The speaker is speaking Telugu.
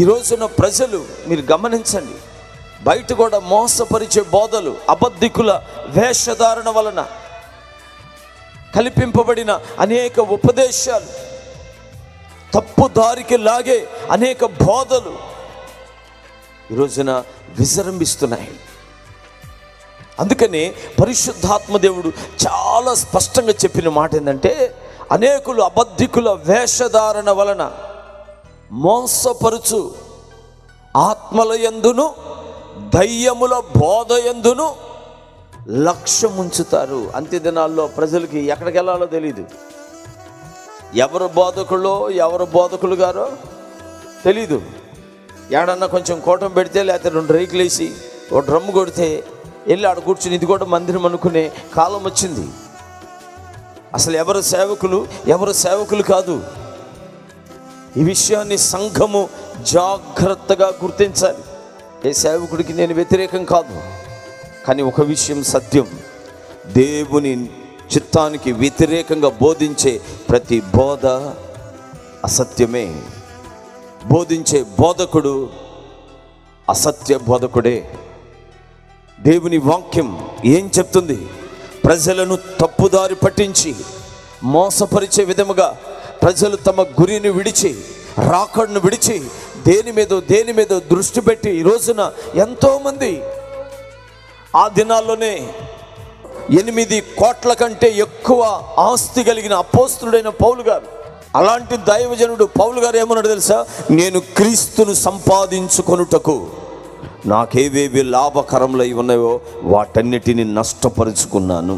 ఈ రోజున ప్రజలు మీరు గమనించండి, బయట కూడా మోసపరిచే బోధలు, అబద్ధికుల వేషధారణ వలన కల్పింపబడిన అనేక ఉపదేశాలు, తప్పు దారికి లాగే అనేక బోధలు ఈ రోజున విజృంభిస్తున్నాయి. అందుకని పరిశుద్ధాత్మ దేవుడు చాలా స్పష్టంగా చెప్పిన మాట ఏంటంటే, అనేకులు అబద్ధికుల వేషధారణ వలన మోసపరుచు ఆత్మల యందును దయ్యముల బోధ యందును లక్ష్యముంచుతారు. అంత్య దినాల్లో ప్రజలకి ఎక్కడికి వెళ్ళాలో తెలియదు. ఎవరు బోధకులు గారో తెలీదు. ఏడన్నా కొంచెం కోటం పెడితే, లేకపోతే 2 రేకులు వేసి ఒక డ్రమ్ము కొడితే వెళ్ళి ఆడ కూర్చుని ఇది కూడా మందిరం అనుకునే కాలం వచ్చింది. అసలు ఎవరు సేవకులు కాదు. ఈ విషయాన్ని సంఘము జాగ్రత్తగా గుర్తించాలి. ఏ సేవకుడికి నేను వ్యతిరేకం కాదు, కానీ ఒక విషయం సత్యం, దేవుని చిత్తానికి వ్యతిరేకంగా బోధించే ప్రతి బోధ అసత్యమే. బోధించే బోధకుడు అసత్య బోధకుడే. దేవుని వాక్యం ఏం చెప్తుంది? ప్రజలను తప్పుదారి పట్టించి మోసపరిచే విధముగా ప్రజలు తమ గురిని విడిచి, రాకడను విడిచి దేని మీదో దృష్టి పెట్టి, ఈ రోజున ఎంతోమంది, ఆ దినాల్లోనే 8 కోట్ల కంటే ఎక్కువ ఆస్తి కలిగిన అపోస్తులుడైన పౌలు గారు, అలాంటి దైవజనుడు పౌలు గారు ఏమన్నాడు తెలుసా? నేను క్రీస్తును సంపాదించుకొనుటకు నాకేవేవి లాభకరములై ఉన్నాయో వాటన్నిటిని నష్టపరుచుకున్నాను.